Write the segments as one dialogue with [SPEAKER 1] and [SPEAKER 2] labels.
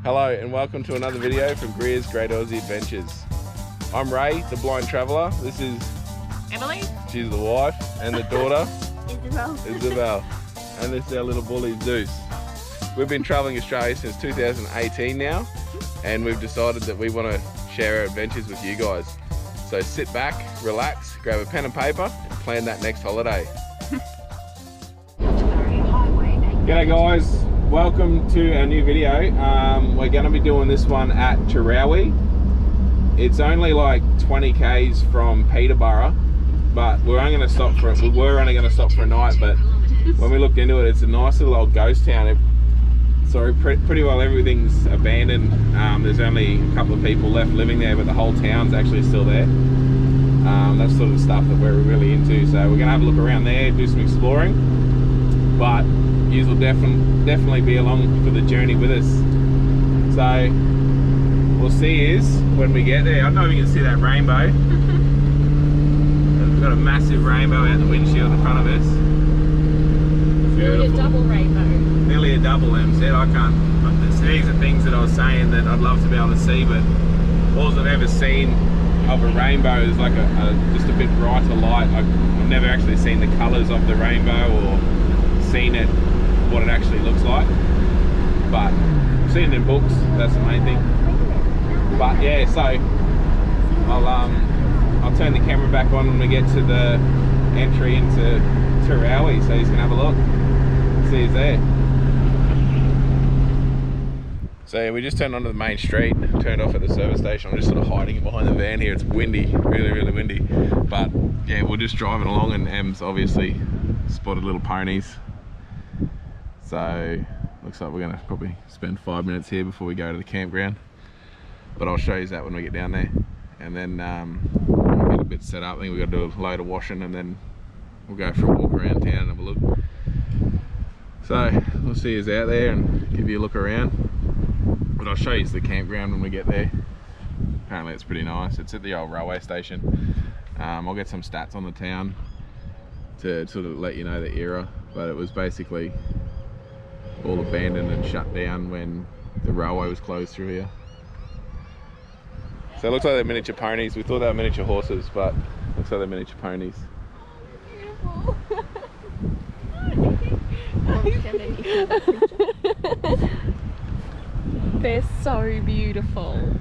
[SPEAKER 1] Hello and welcome to another video from Greer's Great Aussie Adventures. I'm Ray, the blind traveller. This is
[SPEAKER 2] Emily.
[SPEAKER 1] She's the wife and the daughter
[SPEAKER 3] Isabel.
[SPEAKER 1] And this is our little bully Zeus. We've been travelling Australia since 2018 now, and we've decided that we want to share our adventures with you guys. So sit back, relax, grab a pen and paper and plan that next holiday. G'day guys, welcome to our new video. We're going to be doing this one at Terowie. It's only like 20 k's from Peterborough, but we were only going to stop for a night. But when we looked into it, it's a nice little old ghost town. Pretty well everything's abandoned. There's only a couple of people left living there, but the whole town's actually still there. That's sort of the stuff that we're really into. So we're going to have a look around there, do some exploring. But you will definitely be along for the journey with us. So we'll see you when we get there. I don't know if you can see that rainbow. We've got a massive rainbow out the windshield in front of us.
[SPEAKER 2] Nearly a double rainbow.
[SPEAKER 1] Nearly a double, Em said. I can't. But these are things that I was saying that I'd love to be able to see, but all I've ever seen of a rainbow is like just a bit brighter light. I've never actually seen the colours of the rainbow or seen it, what it actually looks like. But I've seen it in books. That's the main thing. But yeah, so I'll turn the camera back on when we get to the entry into Terowie, so you can have a look. See us there. So yeah, we just turned onto the main street, turned off at the service station. I'm just sort of hiding behind the van here. It's windy, really windy. But yeah, we're just driving along, and Em's obviously spotted little ponies. So looks like we're gonna probably spend 5 minutes here before we go to the campground. But I'll show you that when we get down there. And then we'll get a bit set up. I think we've got to do a load of washing, and then we'll go for a walk around town and have a look. So we'll see you out there and give you a look around. But I'll show you the campground when we get there. Apparently it's pretty nice. It's at the old railway station. I'll get some stats on the town to sort of let you know the era. But it was basically all abandoned and shut down when the railway was closed through here. So it looks like they're miniature ponies. We thought they were miniature horses, but it looks like they're miniature ponies.
[SPEAKER 2] They're so beautiful.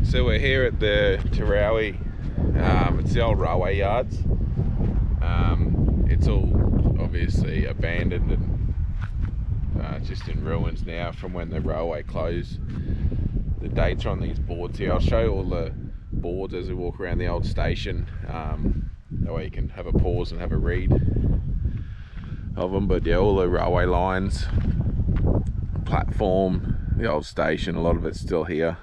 [SPEAKER 1] So we're here at the Terowie, it's the old railway yards. It's all obviously abandoned and just in ruins now from when the railway closed. The dates are on these boards here. I'll show you all the boards as we walk around the old station. That way you can have a pause and have a read of them. But yeah, all the railway lines, platform, the old station, a lot of it's still here.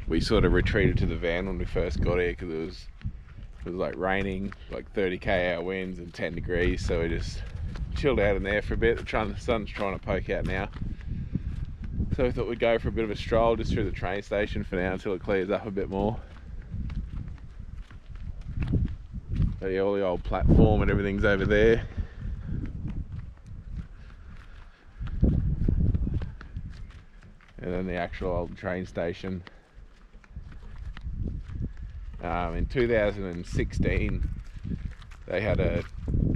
[SPEAKER 1] We sort of retreated to the van when we first got here because it was like raining, like 30 km/h winds and 10 degrees, so we just chilled out in there for a bit. The sun's trying to poke out now, so we thought we'd go for a bit of a stroll just through the train station for now until it clears up a bit more. So yeah, all the old platform and everything's over there. And then the actual old train station. In 2016 they had a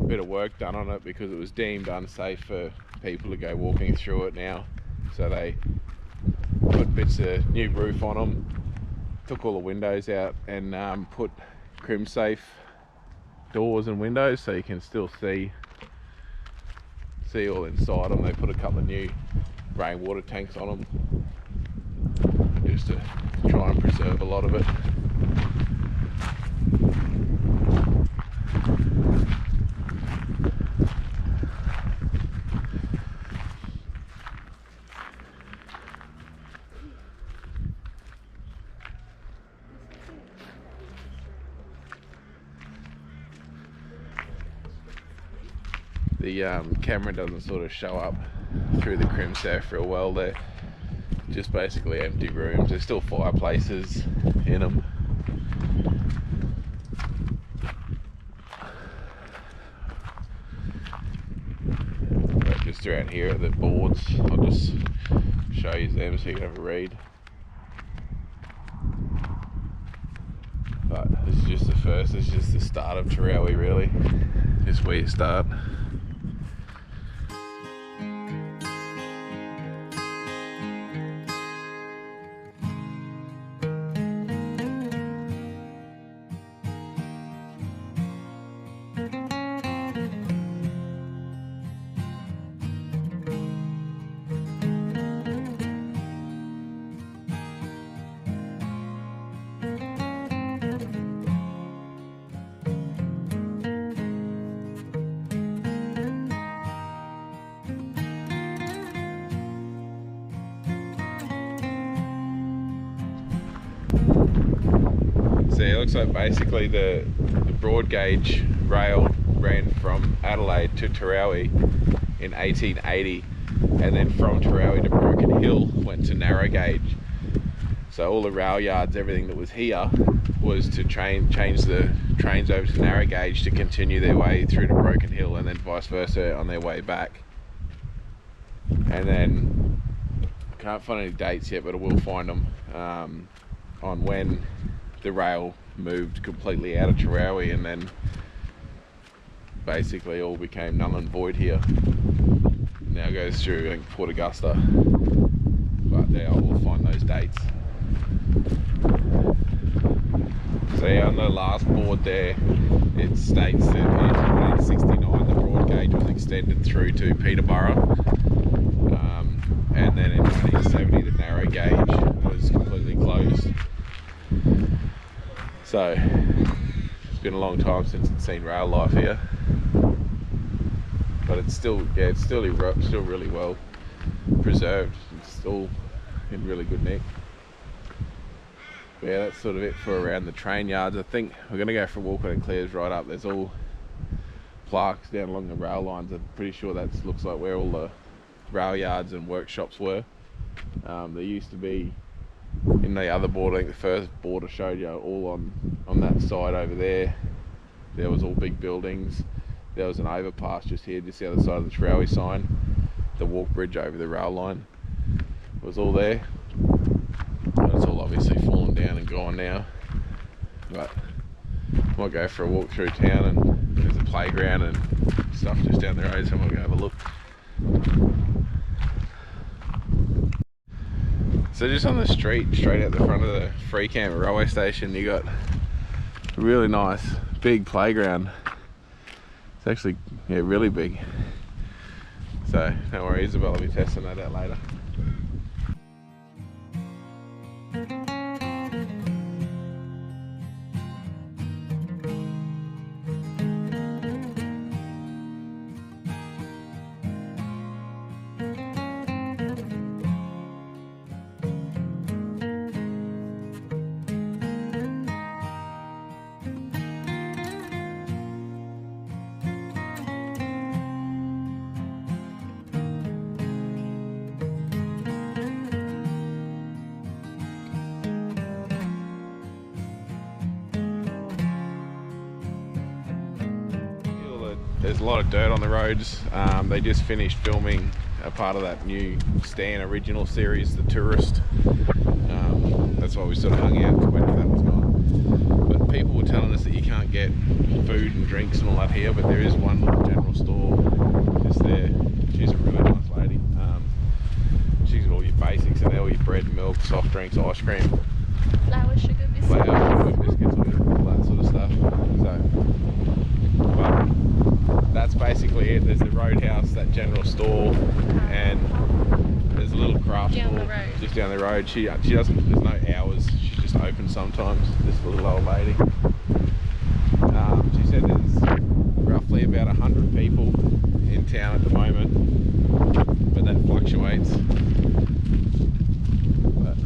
[SPEAKER 1] bit of work done on it because it was deemed unsafe for people to go walking through it now, so they put bits of new roof on them, took all the windows out and put crim safe doors and windows, so you can still see all inside them. They put a couple of new rainwater tanks on them just to try and preserve a lot of it. The camera doesn't sort of show up through the crims there for a well. They're just basically empty rooms. There's still fireplaces in them. But just around here at the boards, I'll just show you them so you can have a read. But this is just the first, this is just the start of Terowie really. Just where you start. So it looks like basically the broad gauge rail ran from Adelaide to Terowie in 1880, and then from Terowie to Broken Hill went to narrow gauge. So all the rail yards, everything that was here, was to change the trains over to narrow gauge to continue their way through to Broken Hill, and then vice versa on their way back. And then I can't find any dates yet, but I will find them on when the rail moved completely out of Terowie, and then basically all became null and void here. Now goes through, I think, Port Augusta, but there I will find those dates. So yeah, on the last board there, it states that in 1869 the broad gauge was extended through to Peterborough, and then in 1970 the narrow gauge was completely closed. So it's been a long time since it's seen rail life here, but it's still really well preserved. It's all in really good nick. But yeah, that's sort of it for around the train yards. I think we're going to go for a walk when it clears right up. There's all plaques down along the rail lines. I'm pretty sure that looks like where all the rail yards and workshops were. There used to be, in the other board, I think the first board I showed you, all on that side over there, there was all big buildings. There was an overpass just here, just the other side of the Terowie sign. The walk bridge over the rail line was all there. But it's all obviously fallen down and gone now. But I might go for a walk through town, and there's a playground and stuff just down the road, so I might go have a look. So just on the street, straight out the front of the Free Camp railway station, you got a really nice big playground. It's actually, yeah, really big. So don't worry, Isabel will be testing that out later. There's a lot of dirt on the roads. They just finished filming a part of that new Stan original series, The Tourist. That's why we sort of hung out to when that was gone. But people were telling us that you can't get food and drinks and all that here, but there is one little general store just there. She's a really nice lady. She's got all your basics in there, all your bread, milk, soft drinks, ice cream.
[SPEAKER 2] Flour, sugar, biscuits.
[SPEAKER 1] Flour, sugar, biscuits, all that sort of stuff. So, but that's basically it. There's the roadhouse, that general store, and there's a little craft
[SPEAKER 2] Down
[SPEAKER 1] store
[SPEAKER 2] the road.
[SPEAKER 1] just down the road. She doesn't. There's no hours. She just opens sometimes. This little old lady. She said there's roughly about 100 people in town at the moment, but that fluctuates. But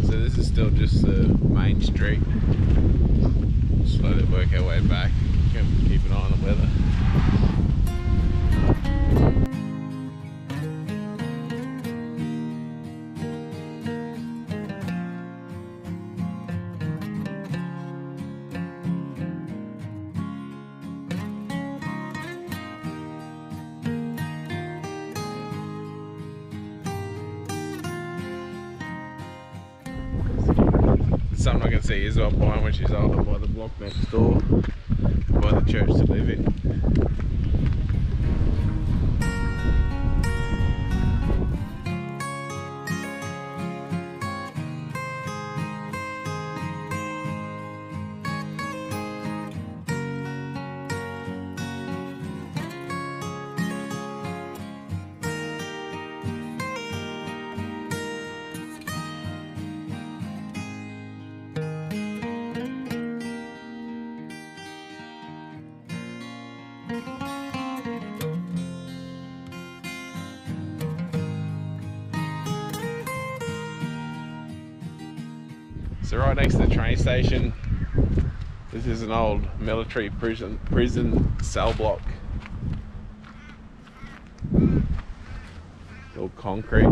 [SPEAKER 1] so this is still just the main street. Slowly work our way back. Keep an eye on the weather. Something I can see is I'm buying when she's older, by the block next door, by the church to live in. So right next to the train station, this is an old military prison cell block. All concrete.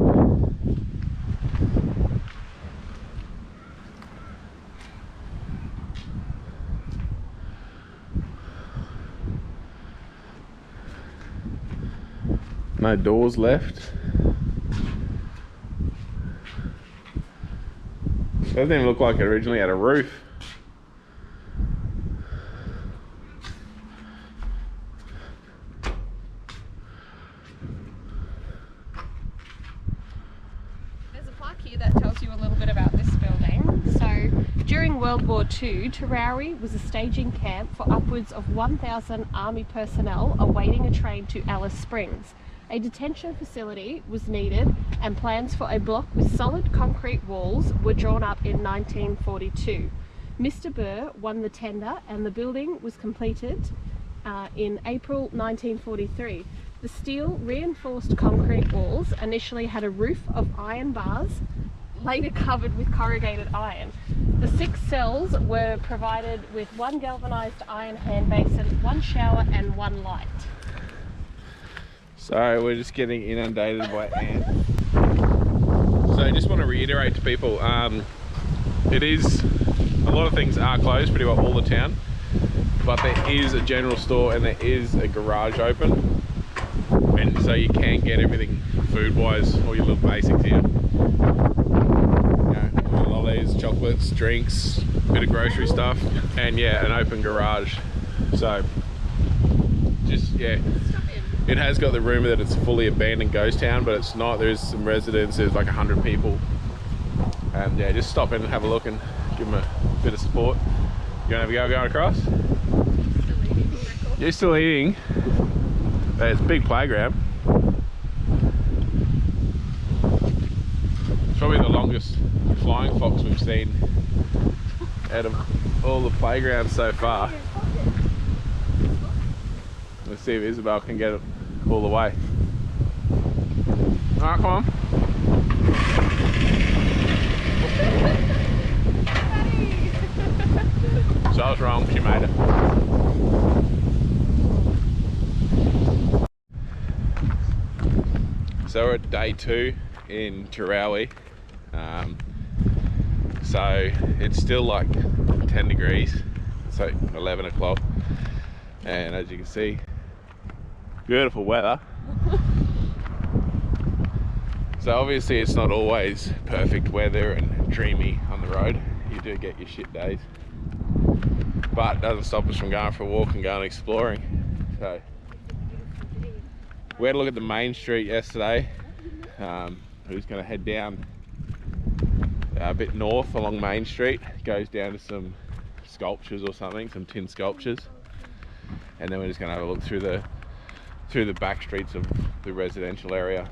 [SPEAKER 1] No doors left. Doesn't even look like it originally had a roof.
[SPEAKER 2] There's a plaque here that tells you a little bit about this building. So, during World War II, Terowie was a staging camp for upwards of 1,000 army personnel awaiting a train to Alice Springs. A detention facility was needed and plans for a block with solid concrete walls were drawn up in 1942. Mr. Burr won the tender and the building was completed in April 1943. The steel reinforced concrete walls initially had a roof of iron bars, later covered with corrugated iron. The 6 cells were provided with 1 galvanized iron hand basin, 1 shower and 1 light.
[SPEAKER 1] So we're just getting inundated by ants. So I just want to reiterate to people, it is, a lot of things are closed, pretty well all the town, but there is a general store and there is a garage open, and so you can get everything food wise, all your little basics here. You know, lollies, chocolates, drinks, bit of grocery stuff, and yeah, an open garage. So just, yeah. It has got the rumour that it's a fully abandoned ghost town, but it's not. There's some residents, there's like 100 people. And yeah, just stop in and have a look and give them a bit of support. You want to have a go going across?
[SPEAKER 2] Still eating.
[SPEAKER 1] You're still eating? It's a big playground. It's probably the longest flying fox we've seen out of all the playgrounds so far. Let's see if Isabel can get it all the way. Alright, come on. So I was wrong, she made it. So we're at day 2 in Terowie. So it's still like 10 degrees, so 11 o'clock, and as you can see, beautiful weather. So obviously it's not always perfect weather and dreamy on the road. You do get your shit days, but it doesn't stop us from going for a walk and going exploring. So we had a look at the main street yesterday. We're just going to head down a bit north along Main Street. It goes down to some sculptures or something, some tin sculptures, and then we're just going to have a look through the back streets of the residential area.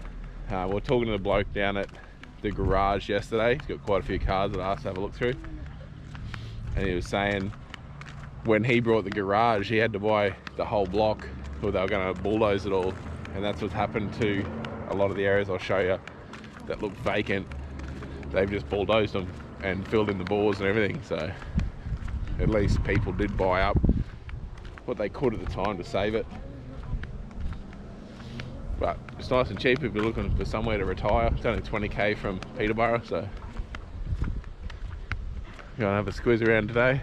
[SPEAKER 1] We were talking to the bloke down at the garage yesterday. He's got quite a few cars that I asked to have a look through, and he was saying when he brought the garage, he had to buy the whole block, or they were going to bulldoze it all, and that's what's happened to a lot of the areas I'll show you that look vacant. They've just bulldozed them and filled in the bores and everything. So at least people did buy up what they could at the time to save it. But it's nice and cheap if you're looking for somewhere to retire. It's only 20k from Peterborough, so we're gonna have a squeeze around today.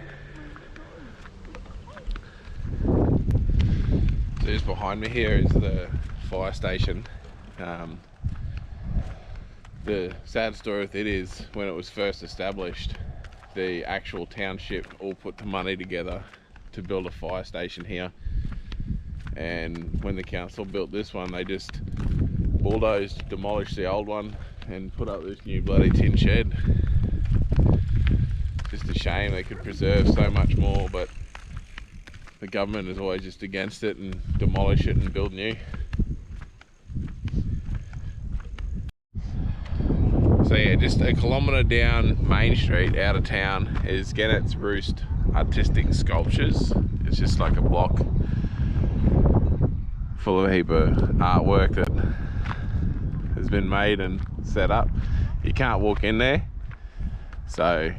[SPEAKER 1] So just behind me here is the fire station. The sad story with it is, when it was first established, the actual township all put the money together to build a fire station here, and when the council built this one, they just bulldozed, demolished the old one and put up this new bloody tin shed. Just a shame. They could preserve so much more, but the government is always just against it and demolish it and build new. So yeah, just a kilometre down Main Street out of town is Gennett's Roost Artistic Sculptures. It's just like a block full of a heap of artwork that has been made and set up. You can't walk in there, so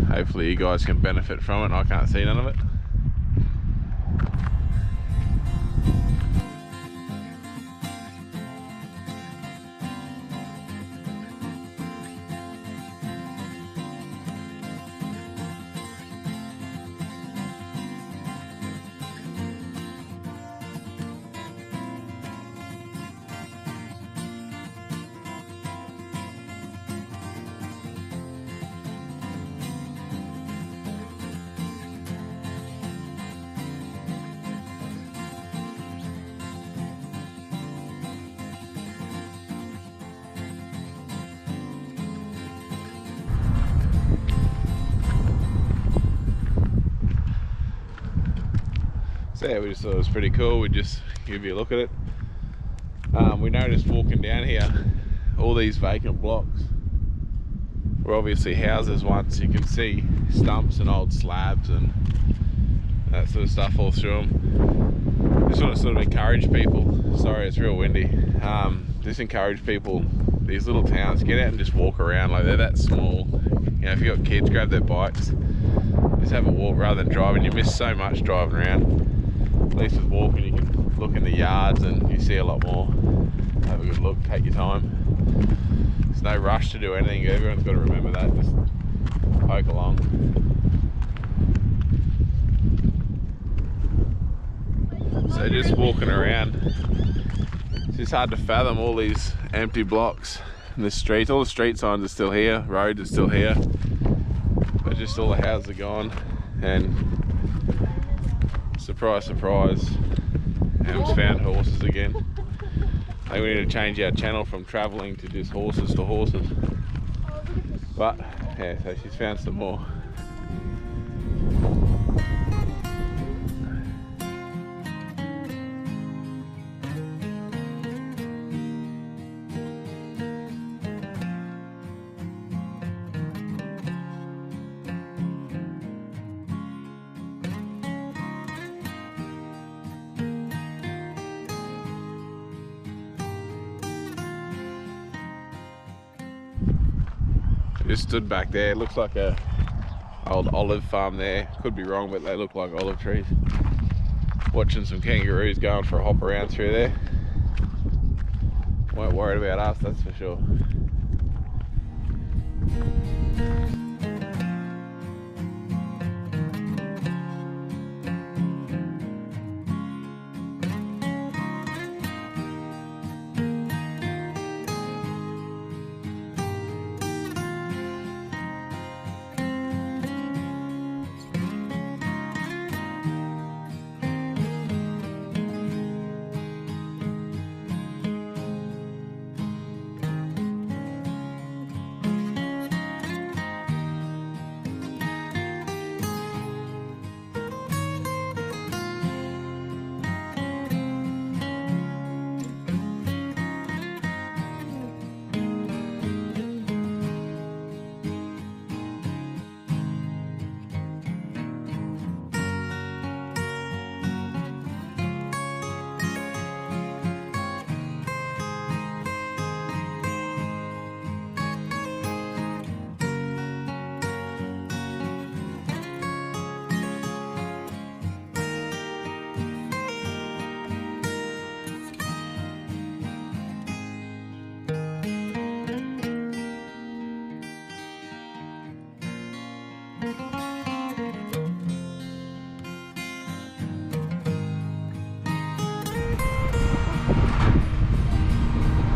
[SPEAKER 1] hopefully you guys can benefit from it. I can't see none of it. So yeah, we just thought it was pretty cool. We'd just give you a look at it. We noticed walking down here, all these vacant blocks were obviously houses once. You can see stumps and old slabs and that sort of stuff all through them. Just want to sort of encourage people, sorry it's real windy, just encourage people, these little towns, get out and just walk around. Like, they're that small. You know, if you've got kids, grab their bikes, just have a walk rather than driving. You miss so much driving around. At least with walking you can look in the yards and you see a lot more. Have a good look, take your time. There's no rush to do anything, everyone's got to remember that, just poke along. So just walking around, it's just hard to fathom all these empty blocks in the streets. All the street signs are still here, roads are still here, but just all the houses are gone. And surprise, surprise, Ham's found horses again. I think we need to change our channel from travelling to just horses to horses. But yeah, so she's found some more. Just stood back there. It looks like a old olive farm there. Could be wrong, but they look like olive trees. Watching some kangaroos going for a hop around through there. weren't worried about us, that's for sure.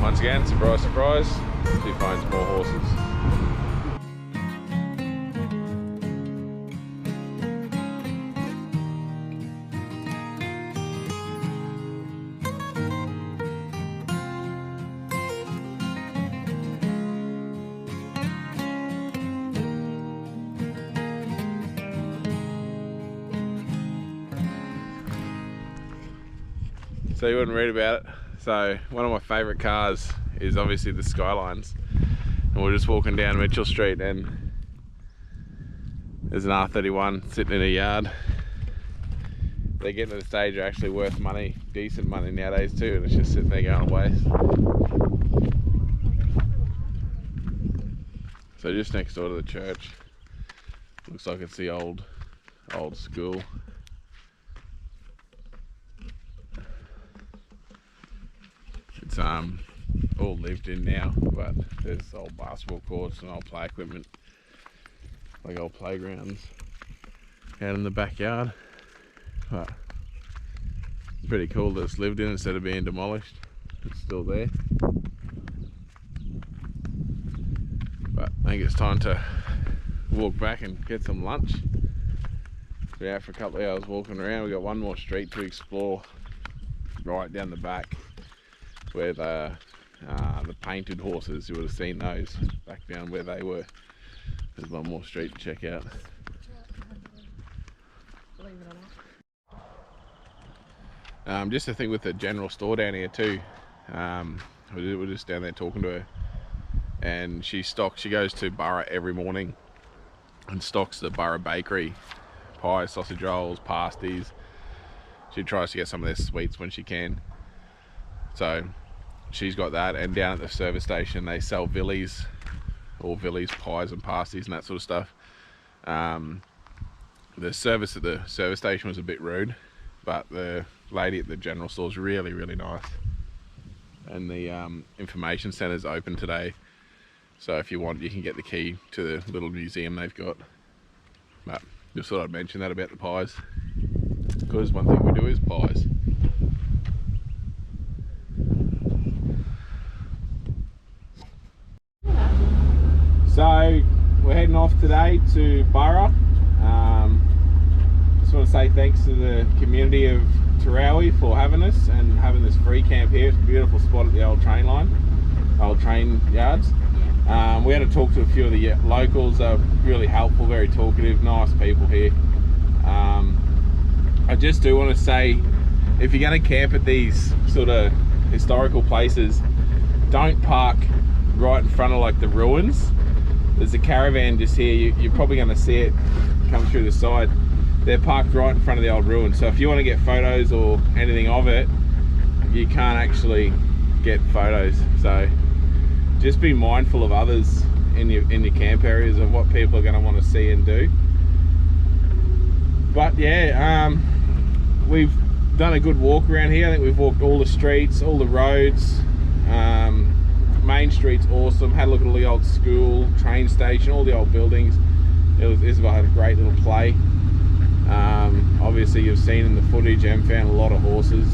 [SPEAKER 1] Once again, surprise, surprise, she finds more horses. So you wouldn't read about it. So one of my favourite cars is obviously the Skylines, and we're just walking down Mitchell Street and there's an R31 sitting in a yard. They're getting to the stage they're actually worth money, decent money nowadays too, and it's just sitting there going to waste. So just next door to the church, looks like it's the old school. It's all lived in now, but there's old basketball courts and old play equipment, like old playgrounds out in the backyard. But it's pretty cool that it's lived in instead of being demolished. It's still there. But I think it's time to walk back and get some lunch. Been out for a couple of hours walking around. We've got one more street to explore right down the back, where the painted horses, you would have seen those back down where they were. There's one more street to check out. Just a thing with the general store down here too. We're just down there talking to her, and she goes to Borough every morning and stocks the Borough bakery, pies, sausage rolls, pasties. She tries to get some of their sweets when she can. So she's got that, and down at the service station they sell Villies, all Villies pies and pasties and that sort of stuff. The service at the service station was a bit rude, but the lady at the general store is really, really nice. And the information centre's open today, so if you want, you can get the key to the little museum they've got. But just thought I'd mention that about the pies, because one thing we do is pies. So we're heading off today to Borough. Just want to say thanks to the community of Terowie for having us and having this free camp here. It's a beautiful spot at the old train line, old train yards. We had to talk to a few of the locals. They're really helpful, very talkative, nice people here. I just do want to say, if you're going to camp at these sort of historical places, don't park right in front of like the ruins. There's a caravan just here, you're probably going to see it come through the side. They're parked right in front of the old ruins, so if you want to get photos or anything of it, you can't actually get photos. So just be mindful of others in your camp areas of what people are going to want to see and do. But yeah, we've done a good walk around here. I think we've walked all the streets, all the roads. Main Street's awesome. Had a look at all the old school, train station, all the old buildings. Isabel had a great little play. Obviously you've seen in the footage, Em found a lot of horses.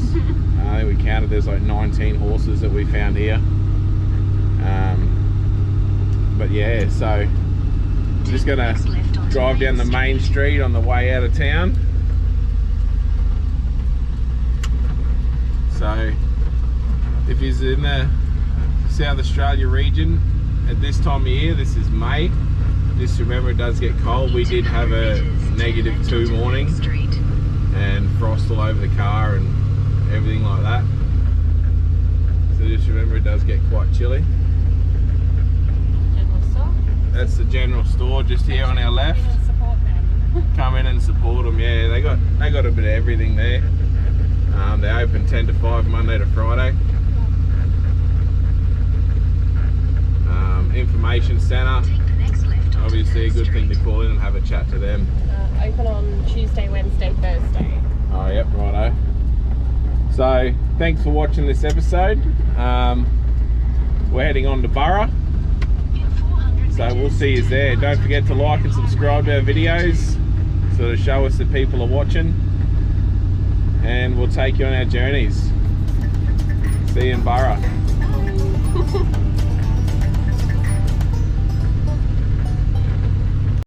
[SPEAKER 1] I think we counted, there's like 19 horses that we found here. But yeah, so just gonna drive down the main street on the way out of town. So if you're in the South Australia region at this time of year, this is May, just remember it does get cold. We did have a -2 morning and frost all over the car and everything like that, so just remember it does get quite chilly.
[SPEAKER 2] General store.
[SPEAKER 1] That's the general store just here on our left. Come in and support them. Yeah, they got a bit of everything there. They open 10 to 5 Monday to Friday. Information centre, obviously a good thing to call in and have a chat to them.
[SPEAKER 2] Open on Tuesday, Wednesday, Thursday.
[SPEAKER 1] Oh yep, righto. So thanks for watching this episode. We're heading on to Burra, so we'll see you there. Don't forget to like and subscribe to our videos, so to show us that people are watching, and we'll take you on our journeys. See you in Burra.